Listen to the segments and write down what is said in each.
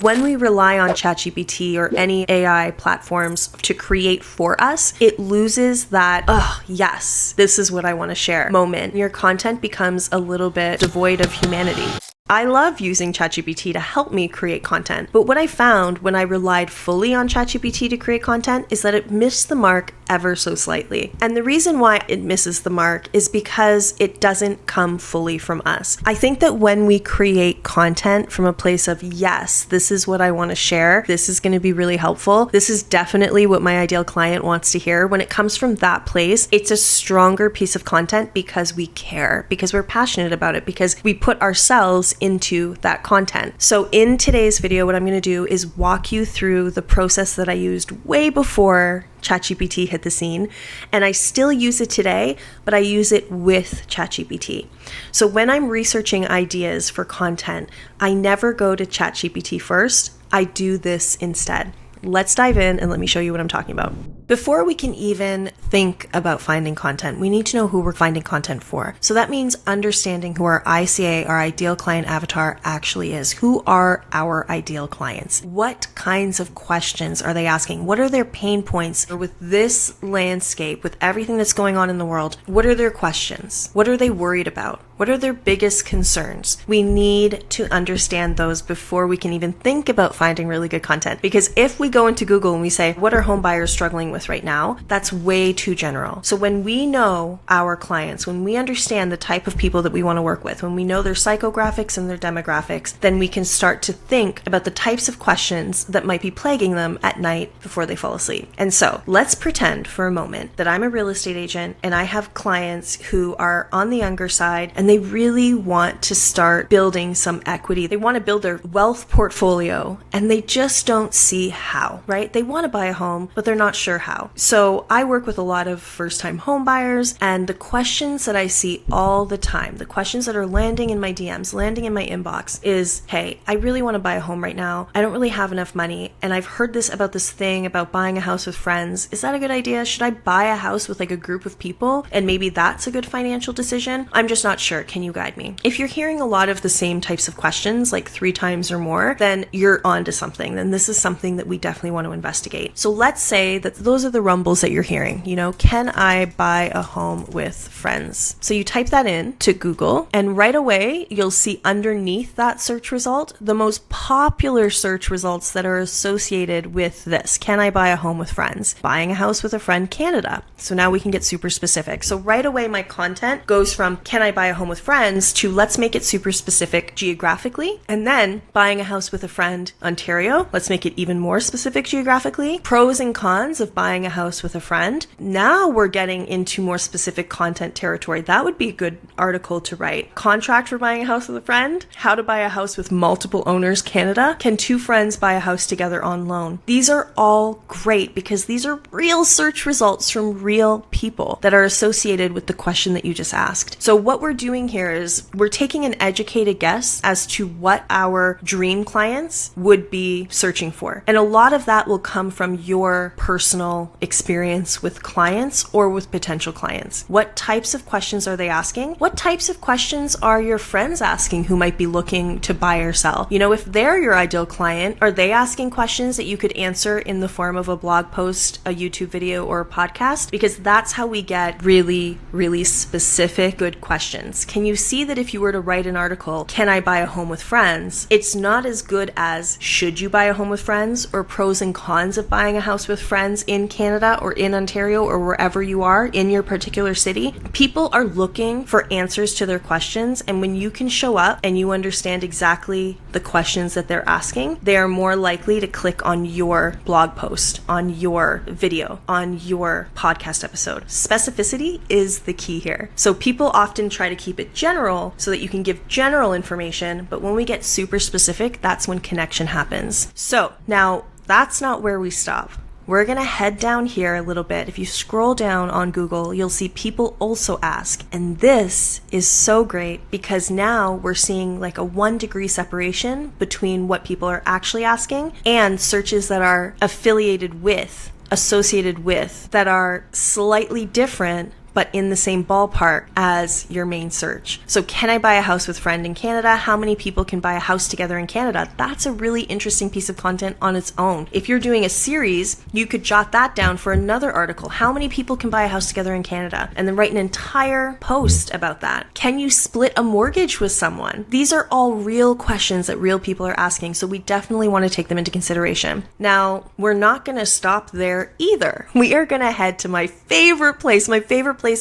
When we rely on ChatGPT or any AI platforms to create for us, it loses that, oh, yes, this is what I want to share moment. Your content becomes a little bit devoid of humanity. I love using ChatGPT to help me create content, but what I found when I relied fully on ChatGPT to create content is that it missed the mark ever so slightly. And the reason why it misses the mark is because it doesn't come fully from us. I think that when we create content from a place of, yes, this is what I want to share, this is going to be really helpful, this is definitely what my ideal client wants to hear, when it comes from that place, it's a stronger piece of content because we care, because we're passionate about it, because we put ourselves into that content. So in today's video, what I'm going to do is walk you through the process that I used way before ChatGPT hit the scene, and I still use it today, but I use it with ChatGPT. So when I'm researching ideas for content, I never go to ChatGPT first. I do this instead. Let's dive in and let me show you what I'm talking about. Before we can even think about finding content, we need to know who we're finding content for. So that means understanding who our ICA, our ideal client avatar, actually is. Who are our ideal clients? What kinds of questions are they asking? What are their pain points? Or with this landscape, with everything that's going on in the world, what are their questions? What are they worried about? What are their biggest concerns? We need to understand those before we can even think about finding really good content. Because if we go into Google and we say, what are home buyers struggling with right now? That's way too general. So when we know our clients, when we understand the type of people that we want to work with, when we know their psychographics and their demographics, then we can start to think about the types of questions that might be plaguing them at night before they fall asleep. And so let's pretend for a moment that I'm a real estate agent and I have clients who are on the younger side and they really want to start building some equity. They want to build their wealth portfolio and they just don't see how, right? They want to buy a home, but they're not sure how. So I work with a lot of first-time home buyers, and the questions that I see all the time, the questions that are landing in my DMs, landing in my inbox is, hey, I really want to buy a home right now. I don't really have enough money, and I've heard this thing about buying a house with friends. Is that a good idea? Should I buy a house with like a group of people and maybe that's a good financial decision? I'm just not sure. Can you guide me? If you're hearing a lot of the same types of questions, like 3 times or more, then you're onto something. Then this is something that we definitely want to investigate. So let's say that those are the rumbles that you're hearing. You know, can I buy a home with friends? So you type that in to Google, and right away you'll see underneath that search result the most popular search results that are associated with this. Can I buy a home with friends? Buying a house with a friend, Canada. So now we can get super specific. So right away my content goes from can I buy a home with friends to let's make it super specific geographically, and then buying a house with a friend, Ontario. Let's make it even more specific geographically. Pros and cons of buying a house with a friend. Now we're getting into more specific content territory. That would be a good article to write. Contract for buying a house with a friend. How to buy a house with multiple owners, Canada. Can 2 friends buy a house together on loan? These are all great because these are real search results from real people that are associated with the question that you just asked. So what we're doing here is we're taking an educated guess as to what our dream clients would be searching for. And a lot of that will come from your personal experience with clients or with potential clients. What types of questions are they asking? What types of questions are your friends asking who might be looking to buy or sell? You know, if they're your ideal client, are they asking questions that you could answer in the form of a blog post, a YouTube video, or a podcast? Because that's how we get really, really specific, good questions. Can you see that if you were to write an article, can I buy a home with friends? It's not as good as should you buy a home with friends or pros and cons of buying a house with friends in Canada or in Ontario or wherever you are in your particular city. People are looking for answers to their questions, and when you can show up and you understand exactly the questions that they're asking, they are more likely to click on your blog post, on your video, on your podcast episode. Specificity is the key here. So people often try to keep it general so that you can give general information, but when we get super specific, that's when connection happens. So now that's not where we stop. We're going to head down here a little bit. If you scroll down on Google, you'll see people also ask. And this is so great because now we're seeing like a 1-degree separation between what people are actually asking and searches that are affiliated with, associated with, that are slightly different but in the same ballpark as your main search. So can I buy a house with friend in Canada? How many people can buy a house together in Canada? That's a really interesting piece of content on its own. If you're doing a series, you could jot that down for another article. How many people can buy a house together in Canada? And then write an entire post about that. Can you split a mortgage with someone? These are all real questions that real people are asking, so we definitely want to take them into consideration. Now, we're not going to stop there either. We are going to head to my favorite place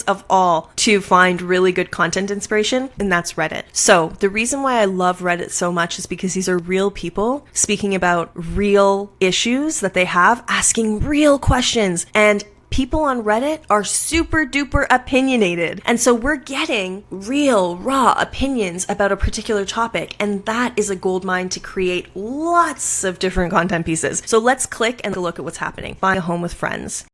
of all to find really good content inspiration, and that's Reddit. So the reason why I love Reddit so much is because these are real people speaking about real issues that they have, asking real questions, and people on Reddit are super duper opinionated. And so we're getting real, raw opinions about a particular topic. And that is a gold mine to create lots of different content pieces. So let's click and look at what's happening. Buying a home with friends.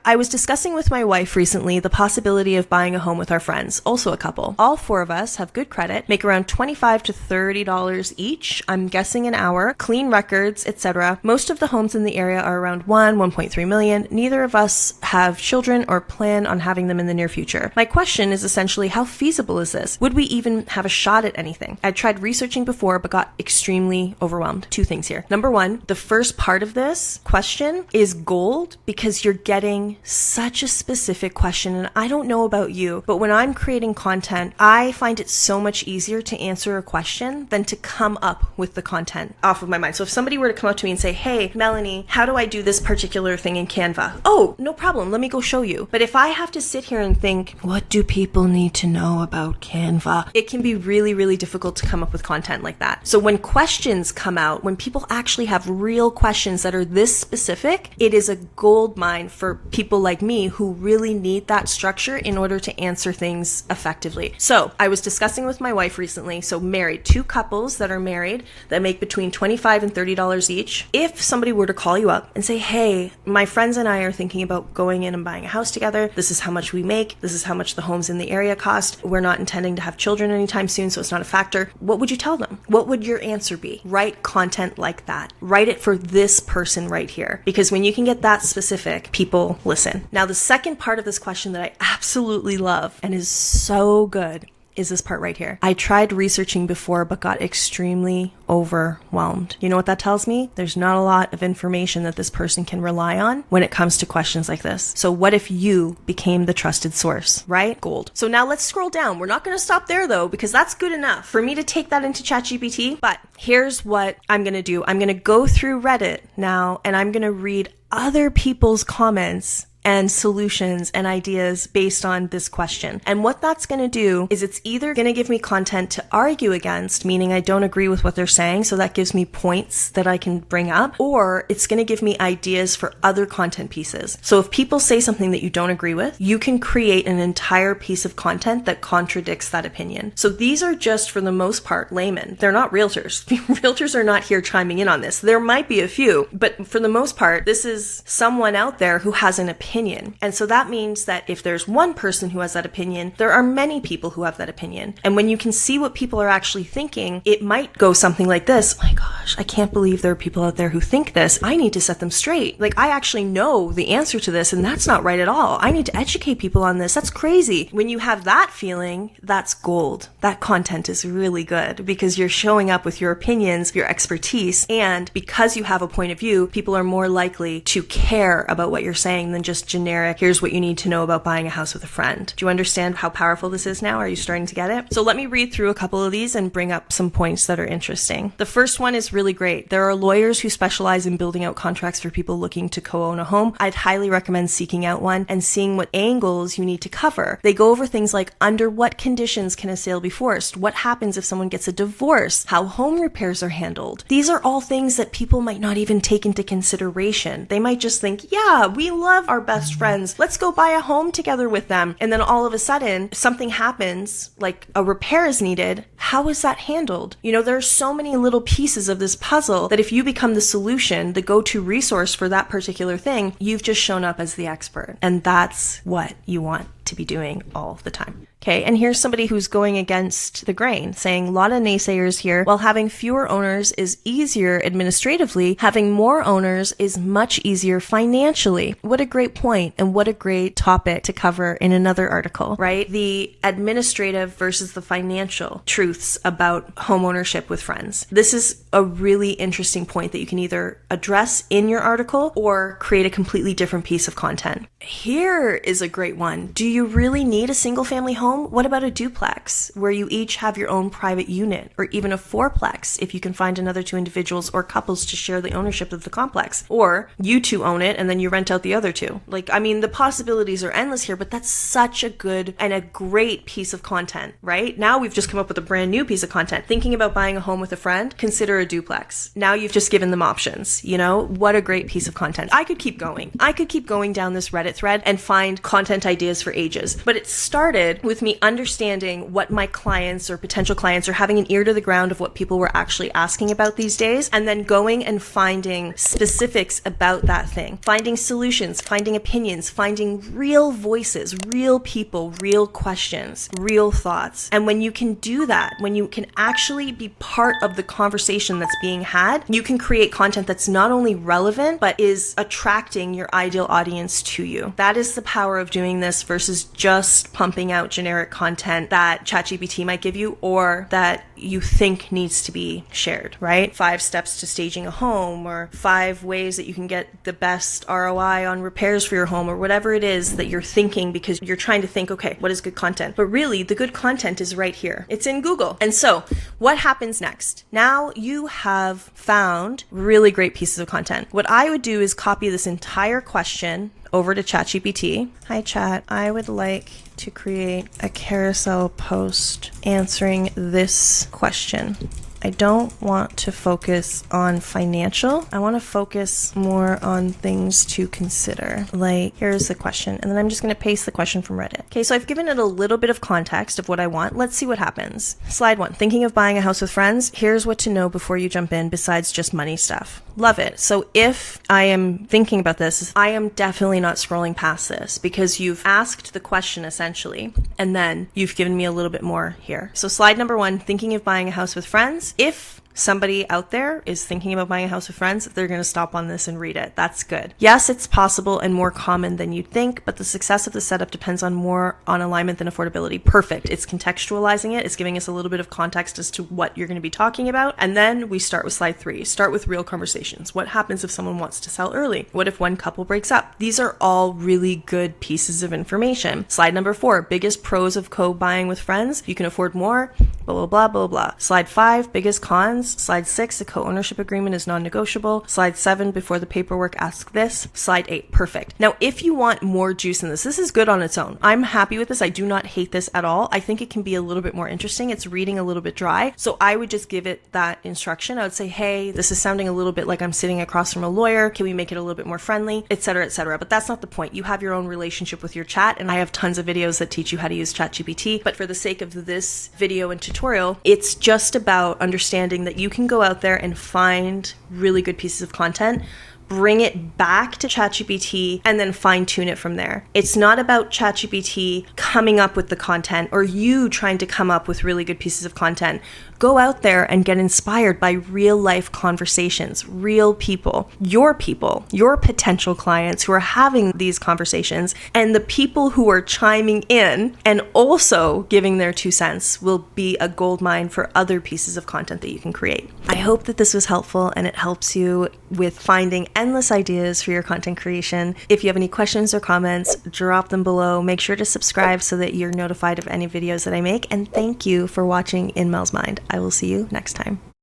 I was discussing with my wife recently the possibility of buying a home with our friends, also a couple. All four of us have good credit, make around $25 to $30 each, I'm guessing an hour, clean records, etc. Most of the homes in the area are around 1.3 million. Neither of us have children or plan on having them in the near future. My question is essentially, how feasible is this? Would we even have a shot at anything? I tried researching before, but got extremely overwhelmed. Two things here. Number one, the first part of this question is gold because you're getting such a specific question. And I don't know about you, but when I'm creating content, I find it so much easier to answer a question than to come up with the content off of my mind. So if somebody were to come up to me and say, hey, Melanie, how do I do this particular thing in Canva? Oh, no problem. Let me go show you. But if I have to sit here and think, what do people need to know about Canva? It can be really, really difficult to come up with content like that. So when questions come out, when people actually have real questions that are this specific, it is a gold mine for people like me who really need that structure in order to answer things effectively. So I was discussing with my wife recently, so married, two couples that are married that make between $25 and $30 each. If somebody were to call you up and say, hey, my friends and I are thinking about going in and buying a house together. This is how much we make. This is how much the homes in the area cost. We're not intending to have children anytime soon, so it's not a factor. What would you tell them? What would your answer be? Write content like that. Write it for this person right here. Because when you can get that specific, people listen. Now, the second part of this question that I absolutely love and is so good is this part right here. I tried researching before, but got extremely overwhelmed. You know what that tells me? There's not a lot of information that this person can rely on when it comes to questions like this. So what if you became the trusted source, right? Gold. So now let's scroll down. We're not going to stop there though, because that's good enough for me to take that into ChatGPT. But here's what I'm going to do. I'm going to go through Reddit now, and I'm going to read other people's comments and solutions and ideas based on this question. And what that's going to do is it's either going to give me content to argue against, meaning I don't agree with what they're saying, so that gives me points that I can bring up, or it's going to give me ideas for other content pieces. So if people say something that you don't agree with, you can create an entire piece of content that contradicts that opinion. So these are just, for the most part, laymen. They're not realtors. Realtors are not here chiming in on this. There might be a few, but for the most part, this is someone out there who has an opinion. And so that means that if there's one person who has that opinion, there are many people who have that opinion. And when you can see what people are actually thinking, it might go something like this. Oh my gosh, I can't believe there are people out there who think this. I need to set them straight. Like, I actually know the answer to this, and that's not right at all. I need to educate people on this. That's crazy. When you have that feeling, that's gold. That content is really good because you're showing up with your opinions, your expertise, and because you have a point of view, people are more likely to care about what you're saying than just generic, here's what you need to know about buying a house with a friend. Do you understand how powerful this is now? Are you starting to get it? So let me read through a couple of these and bring up some points that are interesting. The first one is really great. There are lawyers who specialize in building out contracts for people looking to co-own a home. I'd highly recommend seeking out one and seeing what angles you need to cover. They go over things like, under what conditions can a sale be forced? What happens if someone gets a divorce? How home repairs are handled? These are all things that people might not even take into consideration. They might just think, yeah, we love our best friends. Let's go buy a home together with them. And then all of a sudden, something happens, like a repair is needed. How is that handled? You know, there are so many little pieces of this puzzle that if you become the solution, the go-to resource for that particular thing, you've just shown up as the expert. And that's what you want to to be doing all the time. Okay, and here's somebody who's going against the grain, saying a lot of naysayers here. While having fewer owners is easier administratively, having more owners is much easier financially. What a great point, and what a great topic to cover in another article, right? The administrative versus the financial truths about homeownership with friends. This is a really interesting point that you can either address in your article or create a completely different piece of content. Here is a great one. Do you really need a single family home? What about a duplex where you each have your own private unit, or even a fourplex if you can find another two individuals or couples to share the ownership of the complex, or you two own it and then you rent out the other two? The possibilities are endless here, but that's such a good and a great piece of content, right? Now we've just come up with a brand new piece of content. Thinking about buying a home with a friend, consider a duplex. Now you've just given them options, What a great piece of content. I could keep going. I could keep going down this Reddit thread and find content ideas for ages, but it started with me understanding what my clients or potential clients are, having an ear to the ground of what people were actually asking about these days, and then going and finding specifics about that thing, finding solutions, finding opinions, finding real voices, real people, real questions, real thoughts. And when you can do that, when you can actually be part of the conversation that's being had, you can create content that's not only relevant, but is attracting your ideal audience to you. That is the power of doing this versus just pumping out generic content that ChatGPT might give you or that you think needs to be shared, right? 5 steps to staging a home, or 5 ways that you can get the best ROI on repairs for your home, or whatever it is that you're thinking because you're trying to think, okay, what is good content? But really, the good content is right here. It's in Google. And so what happens next? Now you have found really great pieces of content. What I would do is copy this entire question over to ChatGPT. Hi, Chat. I would like to create a carousel post answering this question. I don't want to focus on financial. I want to focus more on things to consider. Like, here's the question. And then I'm just going to paste the question from Reddit. Okay, so I've given it a little bit of context of what I want. Let's see what happens. Slide 1, thinking of buying a house with friends. Here's what to know before you jump in besides just money stuff. Love it. So if I am thinking about this, I am definitely not scrolling past this because you've asked the question essentially, and then you've given me a little bit more here. So slide number 1, thinking of buying a house with friends. If somebody out there is thinking about buying a house with friends, they're going to stop on this and read it. That's good. Yes, it's possible and more common than you'd think, but the success of the setup depends on more on alignment than affordability. Perfect. It's contextualizing it. It's giving us a little bit of context as to what you're going to be talking about. And then we start with slide 3. Start with real conversations. What happens if someone wants to sell early? What if one couple breaks up? These are all really good pieces of information. Slide number 4, biggest pros of co-buying with friends. You can afford more, blah, blah, blah, blah, blah. Slide 5, biggest cons. Slide 6, a co-ownership agreement is non-negotiable. Slide 7, before the paperwork, ask this. Slide 8, perfect. Now, if you want more juice in this is good on its own. I'm happy with this. I do not hate this at all. I think it can be a little bit more interesting. It's reading a little bit dry. So I would just give it that instruction. I would say, hey, this is sounding a little bit like I'm sitting across from a lawyer. Can we make it a little bit more friendly, etc., etc. But that's not the point. You have your own relationship with your chat, and I have tons of videos that teach you how to use ChatGPT. But for the sake of this video and tutorial, it's just about understanding that you can go out there and find really good pieces of content, bring it back to ChatGPT, and then fine tune it from there. It's not about ChatGPT coming up with the content or you trying to come up with really good pieces of content. Go out there and get inspired by real life conversations, real people, your potential clients who are having these conversations, and the people who are chiming in and also giving their 2 cents will be a goldmine for other pieces of content that you can create. I hope that this was helpful and it helps you with finding endless ideas for your content creation. If you have any questions or comments, drop them below. Make sure to subscribe so that you're notified of any videos that I make. And thank you for watching In Mel's Mind. I will see you next time.